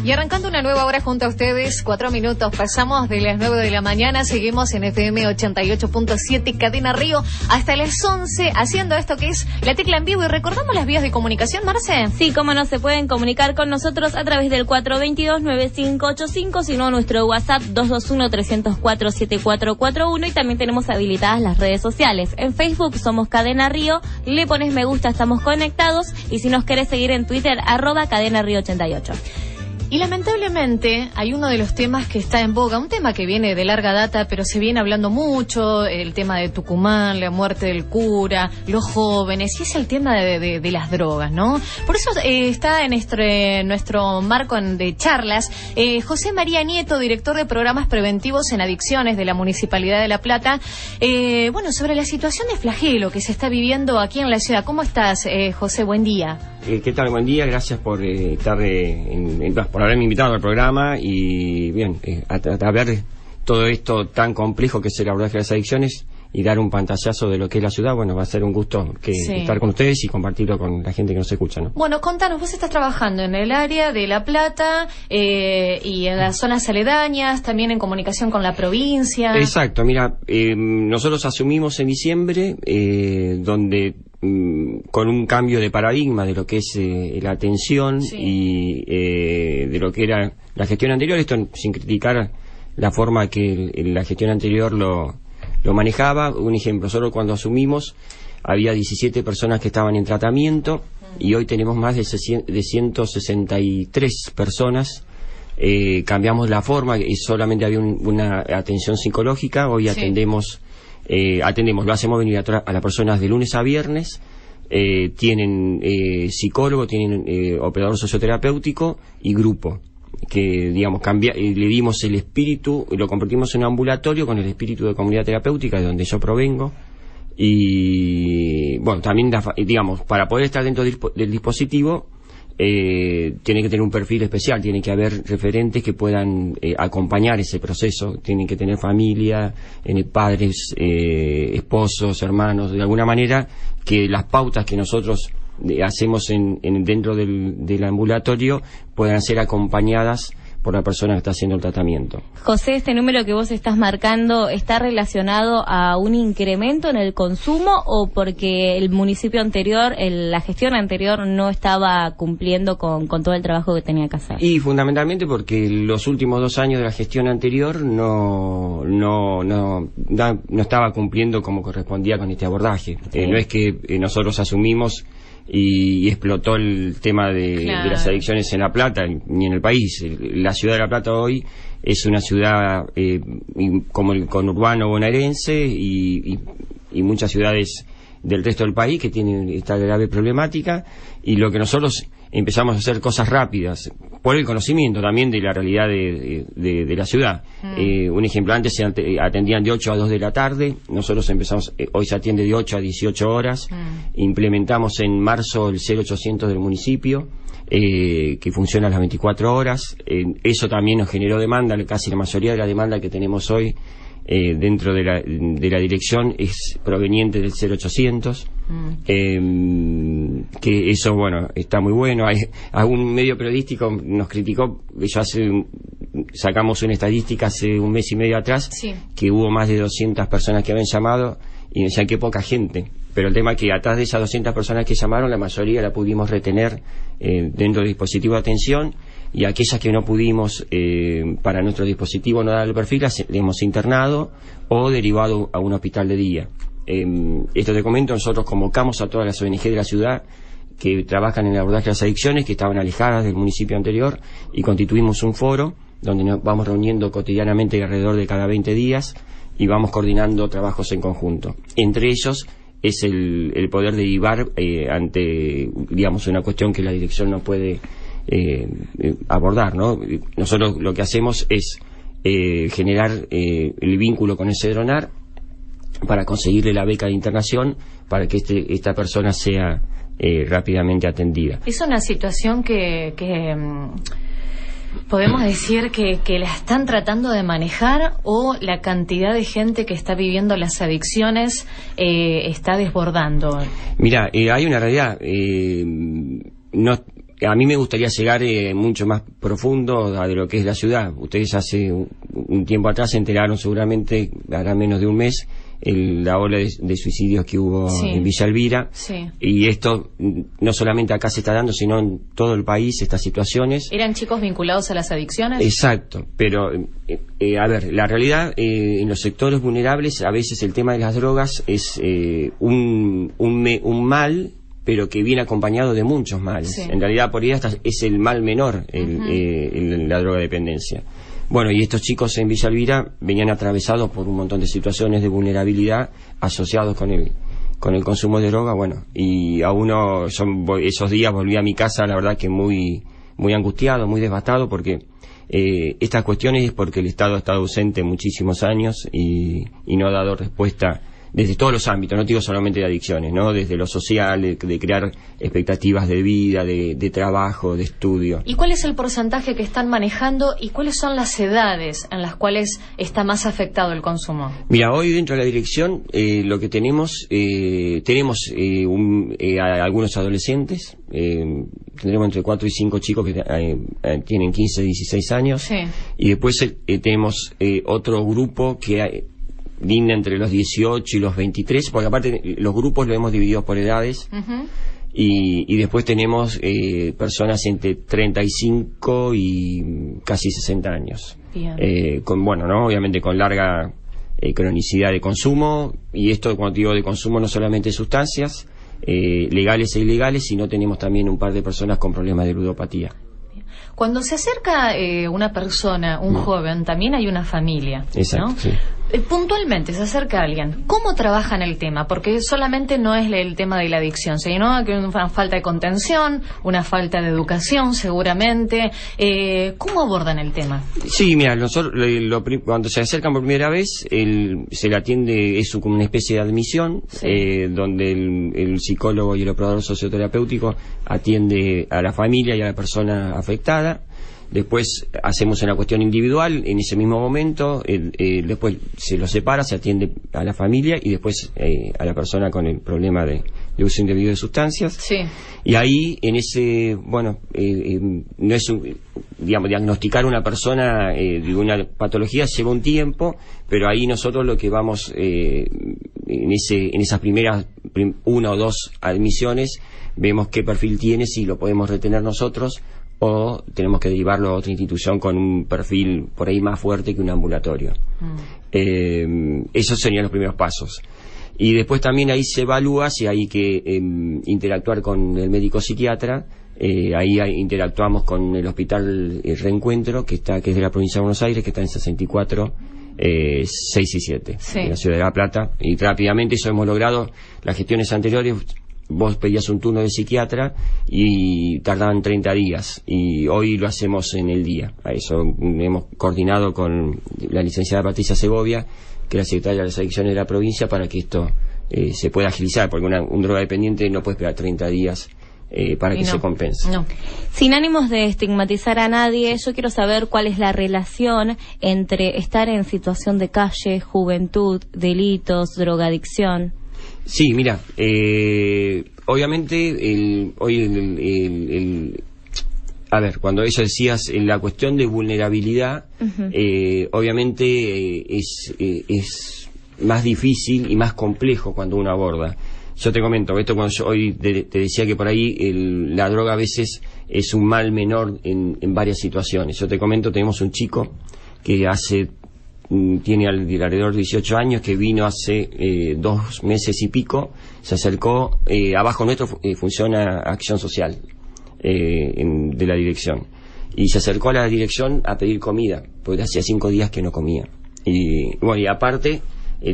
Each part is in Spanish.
Y arrancando una nueva hora junto a ustedes, 4 minutos, pasamos de las 9 de la mañana, seguimos en FM 88.7 Cadena Río hasta las 11 haciendo esto que es La Tecla en Vivo. Y recordamos las vías de comunicación, Marce. Sí, cómo no, se pueden comunicar con nosotros a través del 422-9585, sino nuestro WhatsApp 221-304-7441, y también tenemos habilitadas las redes sociales. En Facebook somos Cadena Río, le pones me gusta, estamos conectados, y si nos querés seguir en Twitter, @Cadena Río 88. Y lamentablemente hay uno de los temas que está en boga, un tema que viene de larga data, pero se viene hablando mucho, el tema de Tucumán, la muerte del cura, los jóvenes, y es el tema de las drogas, ¿no? Por eso está en nuestro marco de charlas José María Nieto, director de programas preventivos en adicciones de la Municipalidad de La Plata, sobre la situación de flagelo que se está viviendo aquí en la ciudad. ¿Cómo estás, José? Buen día. ¿Qué tal? Buen día, gracias por estar por haberme invitado al programa y bien, a hablar de todo esto tan complejo que es el abordaje de las adicciones y dar un pantallazo de lo que es la ciudad. Bueno, va a ser un gusto estar con ustedes y compartirlo con la gente que nos escucha, ¿no? Bueno, contanos, vos estás trabajando en el área de La Plata y en las zonas aledañas, también en comunicación con la provincia. Exacto, mira, nosotros asumimos en diciembre, donde con un cambio de paradigma de lo que es la atención y de lo que era la gestión anterior, esto sin criticar la forma que la gestión anterior lo manejaba. Un ejemplo, solo cuando asumimos había 17 personas que estaban en tratamiento y hoy tenemos más de 163 personas. Cambiamos la forma, y solamente había una atención psicológica. Hoy atendemos, lo hacemos venir a las personas de lunes a viernes. Tienen psicólogo, tienen operador socioterapéutico y grupo, que digamos le dimos el espíritu, lo convertimos en un ambulatorio con el espíritu de comunidad terapéutica de donde yo provengo. Y bueno, también digamos, para poder estar dentro del dispositivo tiene que tener un perfil especial, tiene que haber referentes que puedan acompañar ese proceso, tienen que tener familia, padres, esposos, hermanos, de alguna manera que las pautas que nosotros hacemos dentro del ambulatorio puedan ser acompañadas por la persona que está haciendo el tratamiento. José, ¿este número que vos estás marcando está relacionado a un incremento en el consumo o porque el municipio anterior, la gestión anterior no estaba cumpliendo con todo el trabajo que tenía que hacer? Y fundamentalmente porque los últimos 2 años de la gestión anterior no estaba cumpliendo como correspondía con este abordaje. No es que nosotros asumimos y explotó el tema de las adicciones en La Plata ni en el país. La ciudad de La Plata hoy es una ciudad como el conurbano bonaerense y muchas ciudades del resto del país que tienen esta grave problemática, y lo que nosotros empezamos a hacer cosas rápidas por el conocimiento también de la realidad de la ciudad. Un ejemplo, antes se atendían de 8 a 2 de la tarde, nosotros empezamos, hoy se atiende de 8 a 18 horas, implementamos en marzo el 0800 del municipio, que funciona a las 24 horas, eso también nos generó demanda, casi la mayoría de la demanda que tenemos hoy dentro de la dirección es proveniente del 0800, que eso, bueno, está muy bueno. Algún medio periodístico nos criticó, sacamos una estadística hace un mes y medio atrás, que hubo más de 200 personas que habían llamado y decían que poca gente, pero el tema es que atrás de esas 200 personas que llamaron, la mayoría la pudimos retener dentro del dispositivo de atención, y aquellas que no pudimos para nuestro dispositivo no dar el perfil, las hemos internado o derivado a un hospital de día. Esto te comento, nosotros convocamos a todas las ONG de la ciudad que trabajan en el abordaje de las adicciones, que estaban alejadas del municipio anterior, y constituimos un foro donde nos vamos reuniendo cotidianamente alrededor de cada 20 días y vamos coordinando trabajos en conjunto. Entre ellos es el poder derivar ante, digamos, una cuestión que la dirección no puede abordar, ¿no? Nosotros lo que hacemos es generar el vínculo con el Cedronar para conseguirle la beca de internación para que esta persona sea rápidamente atendida. Es una situación que podemos decir que la están tratando de manejar, o la cantidad de gente que está viviendo las adicciones está desbordando. Mira, hay una realidad. a mí me gustaría llegar mucho más profundo a de lo que es la ciudad. Ustedes hace un tiempo atrás se enteraron, seguramente hará menos de un mes, la ola de suicidios que hubo en Villa Elvira. Y esto no solamente acá se está dando, sino en todo el país, estas situaciones. ¿Eran chicos vinculados a las adicciones? Exacto, pero a ver, la realidad, en los sectores vulnerables a veces el tema de las drogas es un mal, pero que viene acompañado de muchos males. En realidad, por ahí hasta es el mal menor, la drogodependencia. Bueno, y estos chicos en Villa Elvira venían atravesados por un montón de situaciones de vulnerabilidad asociados con el consumo de droga. Bueno, y a uno, esos días volví a mi casa, la verdad que muy angustiado, muy devastado, porque estas cuestiones es porque el Estado ha estado ausente muchísimos años y no ha dado respuesta desde todos los ámbitos, no digo solamente de adicciones, ¿no? Desde lo social, de crear expectativas de vida, de trabajo, de estudio. ¿Y cuál es el porcentaje que están manejando y cuáles son las edades en las cuales está más afectado el consumo? Mira, hoy dentro de la dirección lo que tenemos algunos adolescentes, tendremos entre 4 y 5 chicos que tienen 15, 16 años, y después tenemos otro grupo que linda entre los 18 y los 23, porque aparte los grupos los hemos dividido por edades, y después tenemos personas entre 35 y casi 60 años. Obviamente con larga cronicidad de consumo, y esto, cuando digo de consumo, no solamente de sustancias legales e ilegales, sino tenemos también un par de personas con problemas de ludopatía. Cuando se acerca una persona, un joven, también hay una familia, exacto, ¿no? Puntualmente se acerca alguien, ¿cómo trabajan el tema? Porque solamente no es el tema de la adicción, sino que hay una falta de contención, una falta de educación seguramente. ¿Cómo abordan el tema? Sí, mira, nosotros cuando se acercan por primera vez, se le atiende, es como una especie de admisión, donde el psicólogo y el operador socioterapéutico atiende a la familia y a la persona afectada. Después hacemos una cuestión individual en ese mismo momento, después se lo separa, se atiende a la familia y después a la persona con el problema de uso indebido de sustancias. Y ahí, en ese, no es diagnosticar una persona de una patología lleva un tiempo, pero ahí nosotros lo que vamos en esas primeras 1 o 2 admisiones, vemos qué perfil tiene, si lo podemos retener nosotros o tenemos que derivarlo a otra institución con un perfil por ahí más fuerte que un ambulatorio. Esos serían los primeros pasos. Y después también ahí se evalúa si hay que interactuar con el médico psiquiatra. Ahí interactuamos con el hospital Reencuentro, que es de la provincia de Buenos Aires, que está en 64, 6 y 7, en la ciudad de La Plata. Y rápidamente eso hemos logrado. Las gestiones anteriores, vos pedías un turno de psiquiatra y tardaban 30 días, y hoy lo hacemos en el día. A eso hemos coordinado con la licenciada Patricia Segovia, que es la secretaria de las adicciones de la provincia, para que esto se pueda agilizar, porque un drogodependiente no puede esperar 30 días para que se compense. Sin ánimos de estigmatizar a nadie, yo quiero saber cuál es la relación entre estar en situación de calle, juventud, delitos, drogadicción. Sí, mira, obviamente a ver, cuando eso decías, la cuestión de vulnerabilidad, obviamente es más difícil y más complejo cuando uno aborda. Yo te comento, esto cuando yo hoy te decía que por ahí la droga a veces es un mal menor en varias situaciones. Yo te comento, tenemos un chico que tiene alrededor de 18 años, que vino hace 2 meses y pico, se acercó, abajo nuestro funciona Acción Social de la dirección, y se acercó a la dirección a pedir comida, porque hacía 5 días que no comía, y aparte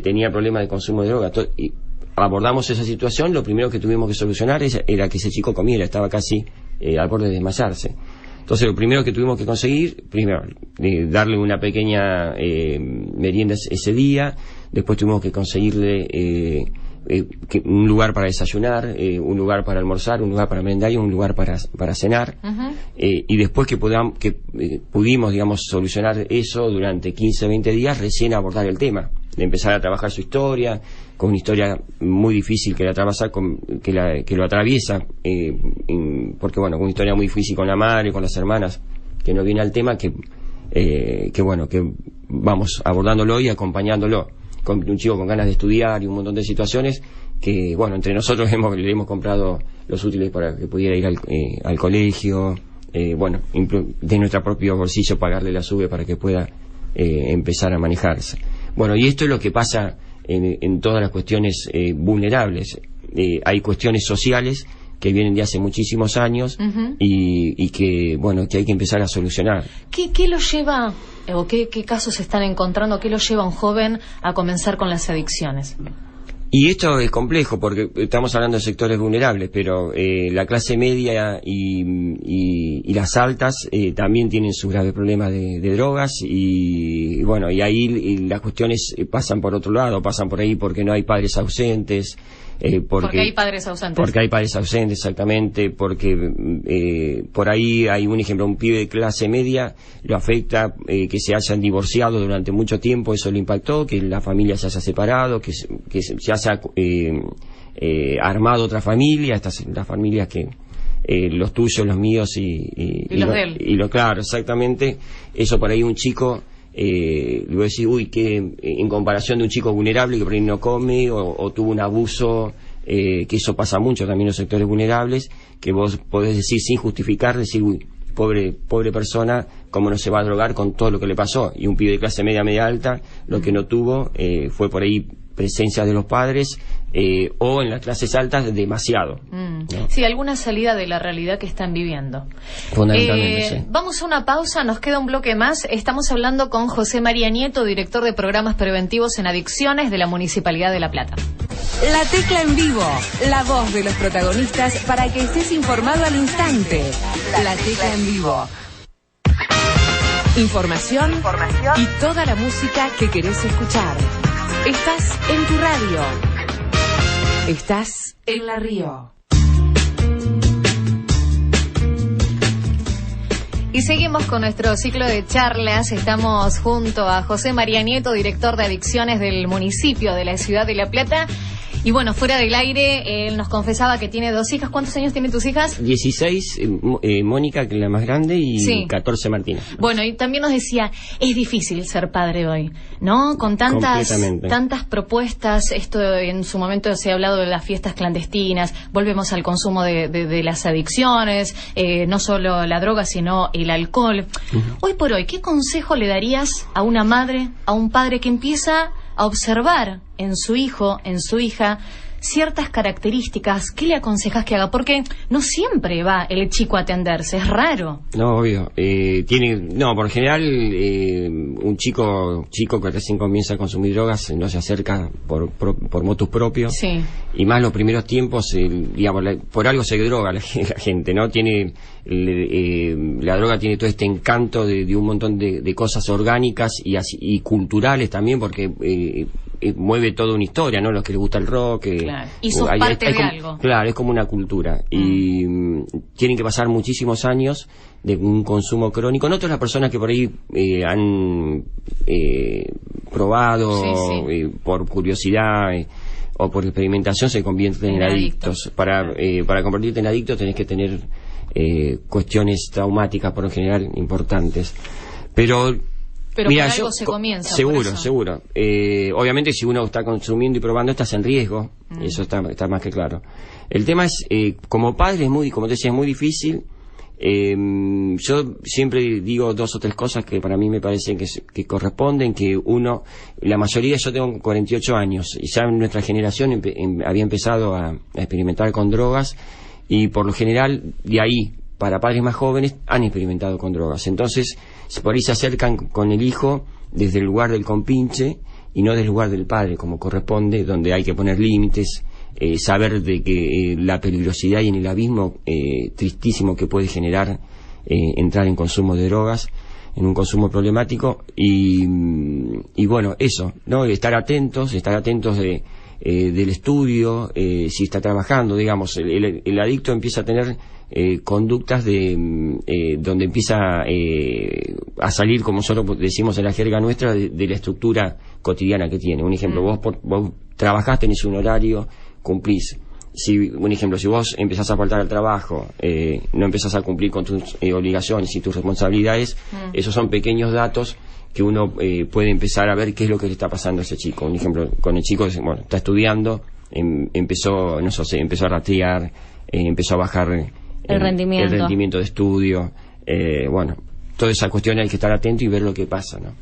tenía problemas de consumo de droga. Y abordamos esa situación. Lo primero que tuvimos que solucionar era que ese chico comiera, estaba casi al borde de desmayarse. Entonces lo primero que tuvimos que conseguir, darle una pequeña merienda ese día. Después tuvimos que conseguirle un lugar para desayunar, un lugar para almorzar, un lugar para merendar y un lugar para cenar. Y después que pudimos, digamos, solucionar eso durante 15, 20 días, recién abordar el tema. empezar a trabajar su historia, con una historia muy difícil que lo atraviesa, porque bueno, con una historia muy difícil con la madre, con las hermanas, que no viene al tema, que vamos abordándolo y acompañándolo, con un chico con ganas de estudiar y un montón de situaciones que, bueno, entre nosotros le hemos comprado los útiles para que pudiera ir al colegio, de nuestro propio bolsillo pagarle la SUBE para que pueda empezar a manejarse. Bueno, y esto es lo que pasa en todas las cuestiones vulnerables. Hay cuestiones sociales que vienen de hace muchísimos años y que, bueno, que hay que empezar a solucionar. ¿Qué lo lleva, o qué casos se están encontrando, qué lo lleva a un joven a comenzar con las adicciones? Y esto es complejo porque estamos hablando de sectores vulnerables, pero la clase media y las altas también tienen sus graves problemas de drogas y bueno, y ahí las cuestiones pasan por otro lado, pasan por ahí porque no hay padres ausentes. Porque hay padres ausentes. Porque hay padres ausentes, exactamente, porque por ahí hay un ejemplo, un pibe de clase media lo afecta que se hayan divorciado durante mucho tiempo, eso le impactó, que la familia se haya separado, que se haya armado otra familia, las familias que los tuyos, los míos y los de él. Claro, exactamente, eso por ahí un chico... luego decir, que en comparación de un chico vulnerable que por ahí no come o tuvo un abuso, que eso pasa mucho también en los sectores vulnerables, que vos podés decir sin justificar, decir, pobre persona, cómo no se va a drogar con todo lo que le pasó. Y un pibe de clase media alta, lo que no tuvo fue por ahí presencia de los padres, o en las clases altas demasiado. ¿No? Sí, alguna salida de la realidad que están viviendo. Fundamentalmente, sí. Vamos a una pausa, nos queda un bloque más. Estamos hablando con José María Nieto, director de programas preventivos en adicciones de la Municipalidad de La Plata. La Tecla en vivo, la voz de los protagonistas para que estés informado al instante. La Tecla en vivo. Información y toda la música que querés escuchar. Estás en tu radio. Estás en La Río. Y seguimos con nuestro ciclo de charlas. Estamos junto a José María Nieto, director de adicciones del municipio de la ciudad de La Plata. Y bueno, fuera del aire, él nos confesaba que tiene 2 hijas. ¿Cuántos años tienen tus hijas? 16, Mónica, que es la más grande, y sí. 14, Martina. Bueno, y también nos decía, es difícil ser padre hoy, ¿no? Con tantas propuestas, esto en su momento se ha hablado de las fiestas clandestinas, volvemos al consumo de las adicciones, no solo la droga, sino el alcohol. Hoy por hoy, ¿qué consejo le darías a una madre, a un padre que empieza a observar en su hijo, en su hija, ciertas características? ¿Qué le aconsejas que haga? Porque no siempre va el chico a atenderse, es raro. No, obvio. Por general, un chico que recién comienza a consumir drogas no se acerca por motus propios. Sí. Y más los primeros tiempos, por algo se droga la gente, ¿no? La droga tiene todo este encanto de un montón de cosas orgánicas y culturales también, porque mueve toda una historia, ¿no? Los que les gusta el rock. Claro. Y sos parte de algo. Claro, es como una cultura. Y tienen que pasar muchísimos años de un consumo crónico. No todas las personas que por ahí han probado por curiosidad o por experimentación se convierten en adictos. Para convertirte en adicto tenés que tener cuestiones traumáticas por lo general importantes. Pero mira, por algo se comienza. Seguro. Obviamente si uno está consumiendo y probando estás en riesgo, eso está más que claro. El tema es, como padre como te decía, es muy difícil. Yo siempre digo 2 o 3 cosas que para mí me parecen que corresponden, que la mayoría, yo tengo 48 años y ya nuestra generación había empezado a experimentar con drogas, y por lo general de ahí para padres más jóvenes han experimentado con drogas. Entonces por ahí se acercan con el hijo desde el lugar del compinche y no del lugar del padre como corresponde, donde hay que poner límites, saber de que la peligrosidad y en el abismo tristísimo que puede generar entrar en consumo de drogas, en un consumo problemático, y bueno, eso, ¿no? Estar atentos del estudio, si está trabajando, digamos, el adicto empieza a tener conductas de donde empieza a salir, como nosotros decimos en la jerga nuestra, de la estructura cotidiana que tiene. Un ejemplo, vos trabajás, tenés un horario, cumplís. Un ejemplo, si vos empezás a faltar al trabajo, no empezás a cumplir con tus obligaciones y tus responsabilidades, esos son pequeños datos que uno puede empezar a ver qué es lo que le está pasando a ese chico. Un ejemplo, con el chico, bueno, está estudiando, empezó a ratear, empezó a bajar el rendimiento de estudio. Bueno, toda esa cuestión hay que estar atento y ver lo que pasa, ¿no?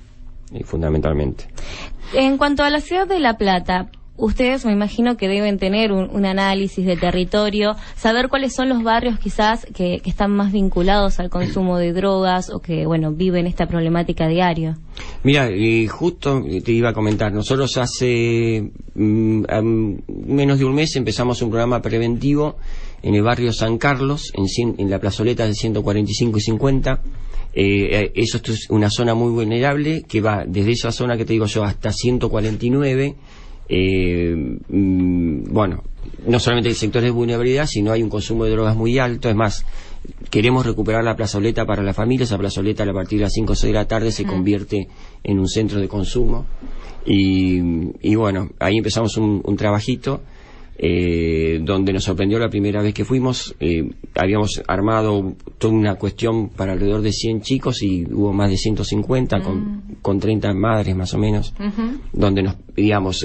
Fundamentalmente. En cuanto a la ciudad de La Plata, ustedes me imagino que deben tener un análisis de territorio, saber cuáles son los barrios quizás que están más vinculados al consumo de drogas o que, bueno, viven esta problemática diario. Mira, justo te iba a comentar, nosotros hace menos de un mes empezamos un programa preventivo en el barrio San Carlos, en la plazoleta de 145 y 50. Eso es una zona muy vulnerable que va desde esa zona que te digo yo hasta 149. Bueno, no solamente el sector de vulnerabilidad, sino hay un consumo de drogas muy alto. Es más, queremos recuperar la plazoleta para la familia. Esa plazoleta a partir de las 5 o 6 de la tarde se convierte en un centro de consumo. Y bueno, ahí empezamos un trabajito donde nos sorprendió la primera vez que fuimos. Habíamos armado toda una cuestión para alrededor de 100 chicos y hubo más de 150 con 30 madres más o menos, donde nos, digamos,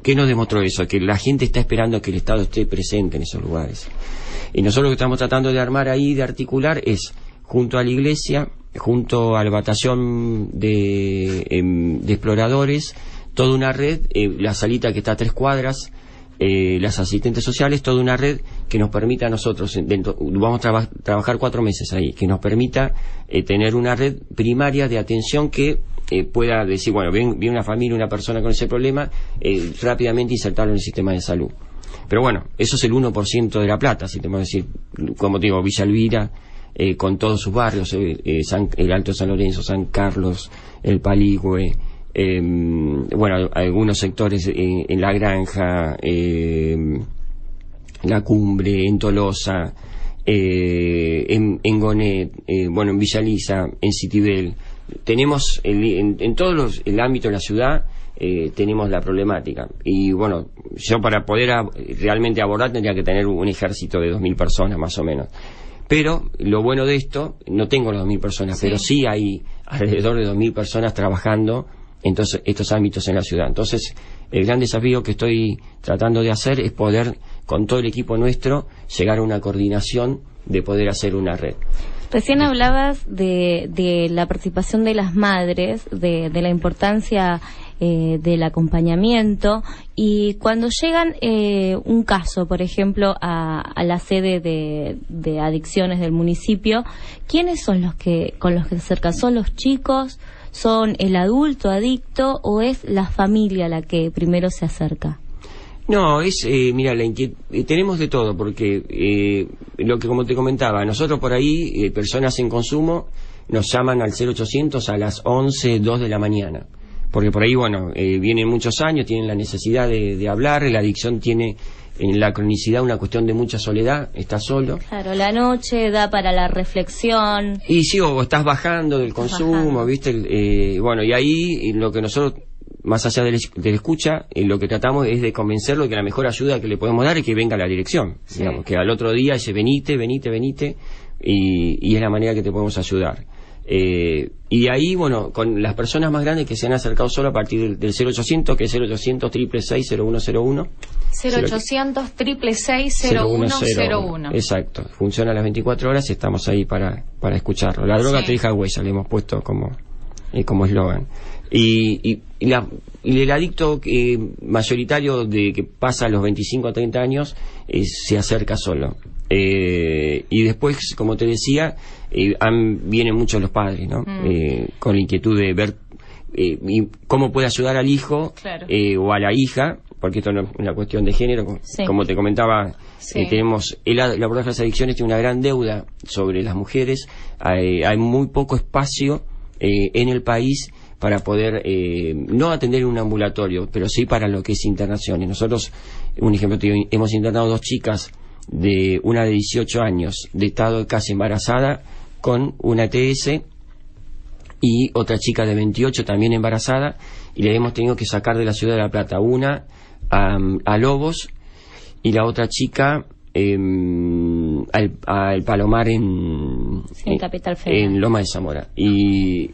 ¿qué nos demostró eso? Que la gente está esperando que el Estado esté presente en esos lugares. Y nosotros lo que estamos tratando de armar ahí, de articular, es junto a la iglesia, junto al batallón de exploradores, toda una red, la salita que está a 3 cuadras, las asistentes sociales, toda una red que nos permita a nosotros, vamos a trabajar 4 meses ahí, que nos permita tener una red primaria de atención que pueda decir, bueno, viene una familia, una persona con ese problema, rápidamente insertarlo en el sistema de salud. Pero bueno, eso es el 1% de La Plata, si tenemos que decir, como te digo, Villa Elvira, con todos sus barrios, el Alto San Lorenzo, San Carlos, el Paligüe, bueno, algunos sectores en La Granja, La Cumbre, en Tolosa, en Gonet, bueno, en Villa Lisa, en Citibel. Tenemos en todos el ámbito de la ciudad, tenemos la problemática. Y bueno, yo para poder realmente abordar tendría que tener un ejército de 2.000 personas más o menos. Pero lo bueno de esto, no tengo las 2.000 personas, pero sí hay alrededor de 2.000 personas trabajando en estos ámbitos en la ciudad. Entonces, el gran desafío que estoy tratando de hacer es poder, con todo el equipo nuestro, llegar a una coordinación de poder hacer una red. Recién hablabas de la participación de las madres, de la importancia del acompañamiento, y cuando llegan un caso, por ejemplo, a la sede de adicciones del municipio, ¿quiénes son con los que se acercan? ¿Son los chicos? ¿Son el adulto adicto o es la familia la que primero se acerca? No, mira, tenemos de todo, porque lo que, como te comentaba, nosotros por ahí, personas en consumo, nos llaman al 0800 a las 11, 2 de la mañana. Porque por ahí, bueno, vienen muchos años, tienen la necesidad de hablar, la adicción tiene en la cronicidad una cuestión de mucha soledad, está solo. Claro, la noche da para la reflexión. Y sí, o estás bajando del consumo, ¿viste? Bueno, y ahí lo que nosotros, más allá de la escucha, lo que tratamos es de convencerlo de que la mejor ayuda que le podemos dar es que venga a la dirección. Sí. Digamos, que al otro día dice, venite, y es la manera que te podemos ayudar. Y ahí, bueno, con las personas más grandes que se han acercado solo a partir del 0800, que es 0800 666 0101. 0800 666 0101. Exacto, funciona a las 24 horas y estamos ahí para escucharlo. La droga te deja huella, le hemos puesto como eslogan. Y el adicto mayoritario que pasa a los 25 a 30 años se acerca solo. Y después, como te decía, vienen muchos los padres, ¿no? Con la inquietud de ver cómo puede ayudar al hijo, claro, o a la hija, porque esto no es una cuestión de género, como te comentaba. Tenemos el abordaje de las adicciones tiene una gran deuda sobre las mujeres. Hay muy poco espacio en el país para poder no atender en un ambulatorio, pero sí para lo que es internación. Y nosotros, un ejemplo, hemos internado 2 chicas de una de 18 años de estado de casa embarazada con una ETS y otra chica de 28 también embarazada, y le hemos tenido que sacar de la ciudad de La Plata, una a Lobos y la otra chica al Palomar en Capital Federal, en Loma de Zamora, y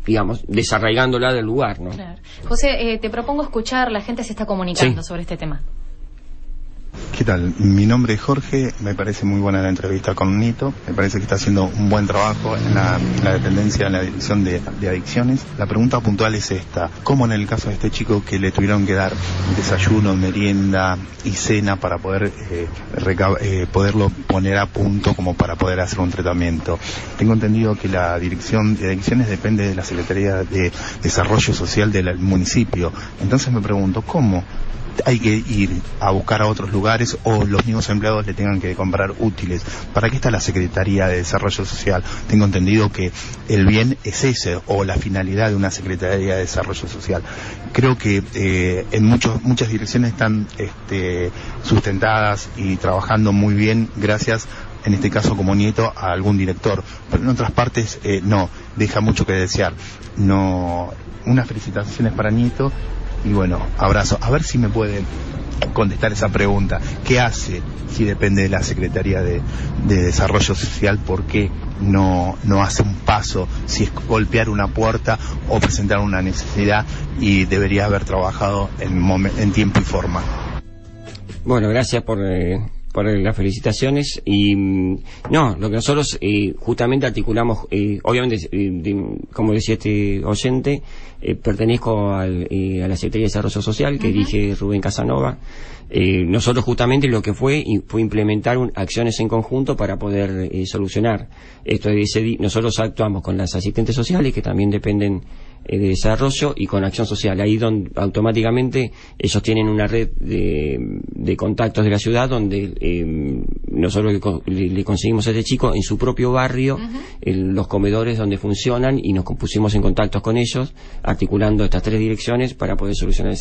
digamos desarraigándola del lugar, ¿no? Claro. José, te propongo escuchar, la gente se está comunicando sobre este tema. ¿Qué tal? Mi nombre es Jorge, me parece muy buena la entrevista con Nito, me parece que está haciendo un buen trabajo en la dependencia, en la dirección de adicciones. La pregunta puntual es esta: ¿cómo en el caso de este chico que le tuvieron que dar desayuno, merienda y cena para poder poderlo poner a punto como para poder hacer un tratamiento? Tengo entendido que la dirección de adicciones depende de la Secretaría de Desarrollo Social del municipio, entonces me pregunto, ¿cómo hay que ir a buscar a otros lugares o los mismos empleados le tengan que comprar útiles? ¿Para qué está la Secretaría de Desarrollo Social? Tengo entendido que el bien es ese, o la finalidad de una Secretaría de Desarrollo Social. Creo que en muchas direcciones están sustentadas y trabajando muy bien gracias, en este caso como nieto, a algún director, pero en otras partes no, deja mucho que desear. No, unas felicitaciones para Nieto. Y bueno, abrazo. A ver si me pueden contestar esa pregunta. ¿Qué hace si depende de la Secretaría de Desarrollo Social? ¿Por qué no hace un paso? Si es golpear una puerta o presentar una necesidad, y debería haber trabajado en tiempo y forma. Bueno, gracias por las felicitaciones. Y no, lo que nosotros justamente articulamos, obviamente, como decía este oyente, pertenezco a la Secretaría de Desarrollo Social, que dirige Rubén Casanova. Nosotros justamente lo que fue implementar acciones en conjunto para poder solucionar esto. Nosotros actuamos con las asistentes sociales, que también dependen de desarrollo, y con acción social, ahí donde automáticamente ellos tienen una red de contactos de la ciudad, donde nosotros le conseguimos a este chico en su propio barrio los comedores donde funcionan, y nos pusimos en contacto con ellos, articulando estas 3 direcciones para poder solucionar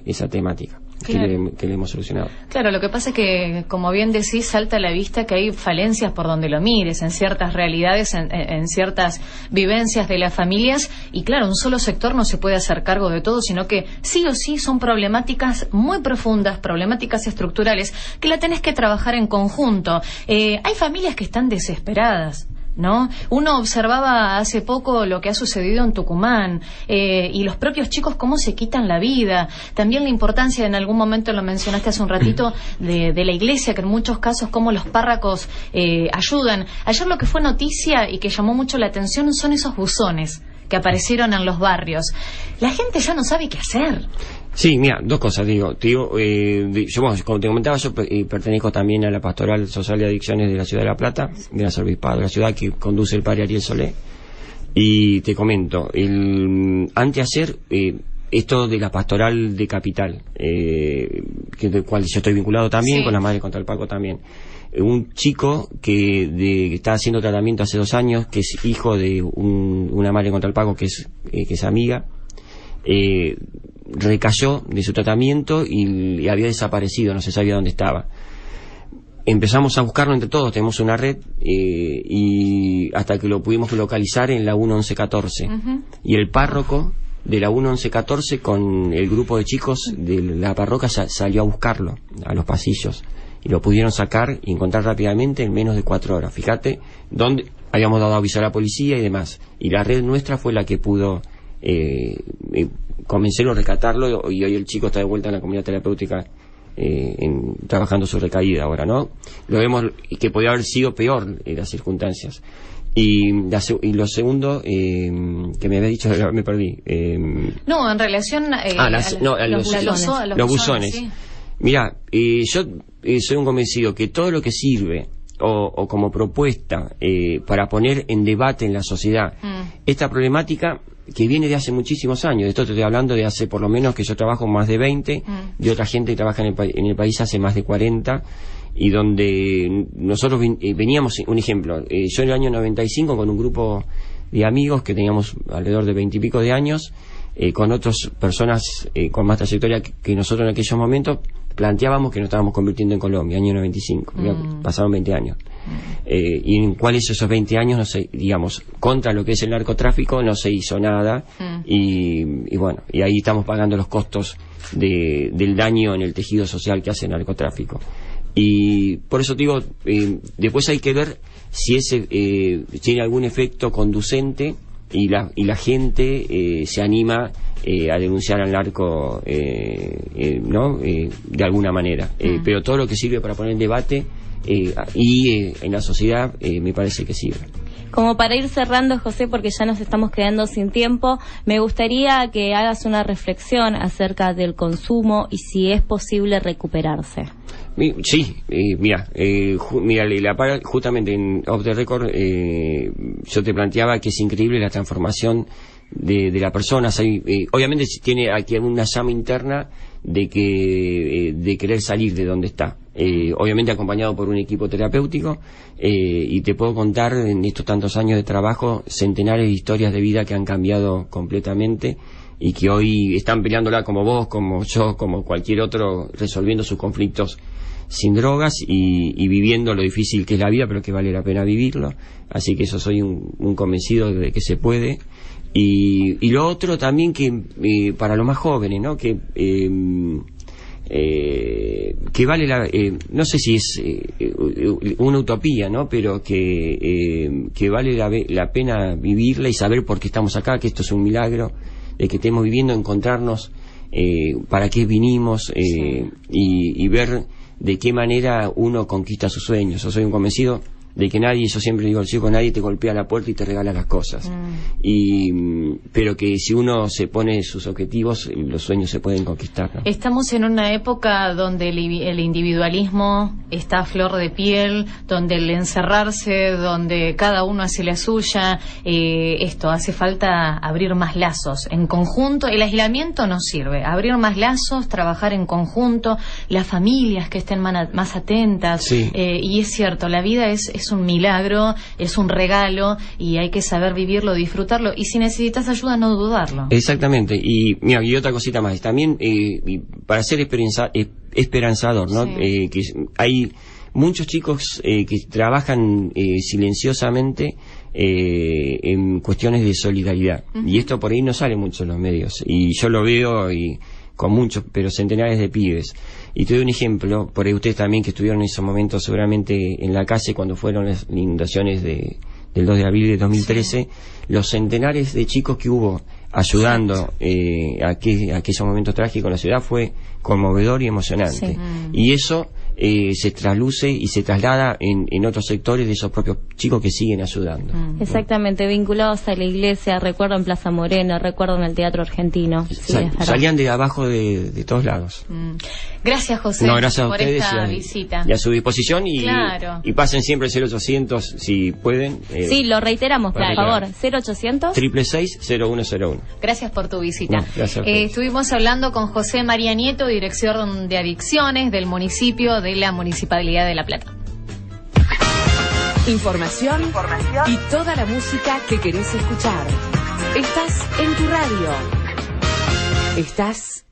esa temática. Claro. que le hemos solucionado. Claro, lo que pasa es que, como bien decís, salta a la vista que hay falencias por donde lo mires, en ciertas realidades, en ciertas vivencias de las familias, y claro, un solo sector no se puede hacer cargo de todo, sino que sí o sí son problemáticas muy profundas, problemáticas estructurales, que la tenés que trabajar en conjunto. Hay familias que están desesperadas, ¿no? Uno observaba hace poco lo que ha sucedido en Tucumán, y los propios chicos cómo se quitan la vida. También la importancia, en algún momento lo mencionaste hace un ratito, de la iglesia, que en muchos casos cómo los párrocos ayudan. Ayer lo que fue noticia y que llamó mucho la atención son esos buzones que aparecieron en los barrios. La gente ya no sabe qué hacer. Sí, mira, 2 cosas, digo, yo, como te comentaba, yo pertenezco también a la Pastoral Social de Adicciones de la Ciudad de La Plata, de la Arzobispado de la ciudad, que conduce el padre Ariel Solé, y te comento, anteayer, esto de la Pastoral de Capital, del cual yo estoy vinculado también, con la Madre contra el Paco también. Un chico que está haciendo tratamiento hace 2 años, que es hijo de una Madre contra el Paco, que es amiga, recayó de su tratamiento y había desaparecido, no se sabía dónde estaba. Empezamos a buscarlo entre todos, tenemos una red, y hasta que lo pudimos localizar en la 1114. Y el párroco de la 1114 con el grupo de chicos de la parroquia salió a buscarlo a los pasillos, y lo pudieron sacar y encontrar rápidamente en menos de 4 horas. Fíjate dónde habíamos dado aviso a la policía y demás, y la red nuestra fue la que pudo convencerlo, rescatarlo, y hoy el chico está de vuelta en la comunidad terapéutica, trabajando su recaída ahora, ¿no? Lo vemos que podría haber sido peor las circunstancias. Y lo segundo, que me había dicho, me perdí. No, en relación a los buzones. Sí. Mira, yo soy un convencido que todo lo que sirve o como propuesta para poner en debate en la sociedad esta problemática, que viene de hace muchísimos años. Esto te estoy hablando de hace, por lo menos, que yo trabajo más de 20, de otra gente que trabaja en el país hace más de 40, y donde nosotros veníamos, un ejemplo, yo en el año 95 con un grupo de amigos que teníamos alrededor de 20 y pico de años, con otras personas con más trayectoria que nosotros en aquellos momentos, planteábamos que nos estábamos convirtiendo en Colombia, año 95, pasaron 20 años. Y en cuáles esos 20 años, no sé, digamos, contra lo que es el narcotráfico no se hizo nada, y bueno, y ahí estamos pagando los costos del daño en el tejido social que hace el narcotráfico. Y por eso digo, después hay que ver si ese tiene algún efecto conducente y la gente se anima a denunciar al narco, ¿no? De alguna manera. Pero todo lo que sirve para poner en debate en la sociedad me parece que sirve. Como para ir cerrando, José, porque ya nos estamos quedando sin tiempo, me gustaría que hagas una reflexión acerca del consumo y si es posible recuperarse. Sí, mira, justamente en Off the Record yo te planteaba que es increíble la transformación de la persona. Obviamente tiene aquí una llama interna de querer salir de donde está, obviamente acompañado por un equipo terapéutico, y te puedo contar en estos tantos años de trabajo centenares de historias de vida que han cambiado completamente y que hoy están peleándola como vos, como yo, como cualquier otro, resolviendo sus conflictos sin drogas y viviendo lo difícil que es la vida, pero que vale la pena vivirlo. Así que eso, soy un convencido de que se puede. Y lo otro también, que para los más jóvenes, ¿no? Que vale no sé si es una utopía, ¿no? Pero que vale la pena vivirla y saber por qué estamos acá, que esto es un milagro, de que estemos viviendo, encontrarnos, para qué vinimos, y ver de qué manera uno conquista sus sueños. Yo soy un convencido de que nadie, yo siempre digo al chico, nadie te golpea la puerta y te regala las cosas, pero que si uno se pone sus objetivos, los sueños se pueden conquistar, ¿no? Estamos en una época donde el individualismo está a flor de piel, donde el encerrarse, donde cada uno hace la suya, hace falta abrir más lazos en conjunto. El aislamiento no sirve, abrir más lazos, trabajar en conjunto, las familias que estén más atentas, sí. Y es cierto, la vida es un milagro, es un regalo, y hay que saber vivirlo, disfrutarlo, y si necesitas ayuda, no dudarlo. Exactamente. Y mira, y otra cosita más, también para ser esperanzador, ¿no? Sí. Que hay muchos chicos que trabajan silenciosamente en cuestiones de solidaridad, y esto por ahí no sale mucho en los medios, y yo lo veo con muchos, pero centenares de pibes. Y te doy un ejemplo, por ahí ustedes también que estuvieron en esos momentos seguramente en la calle cuando fueron las inundaciones del 2 de abril de 2013, sí. Los centenares de chicos que hubo ayudando aquellos momentos trágicos en la ciudad fue conmovedor y emocionante. Sí. Y eso se trasluce y se traslada en otros sectores de esos propios chicos que siguen ayudando. Exactamente, vinculados a la iglesia, recuerdo en Plaza Moreno, recuerdo en el Teatro Argentino. Sí, salían de abajo de todos lados. Gracias, José, gracias por esta visita. Y a su disposición, y pasen siempre el 0800 si pueden. Sí, lo reiteramos, por favor, 0800 666-0101. Gracias por tu visita. No, gracias. Estuvimos hablando con José María Nieto, Dirección de Adicciones del municipio de la Municipalidad de La Plata. Información y toda la música que querés escuchar. Estás en tu radio. Estás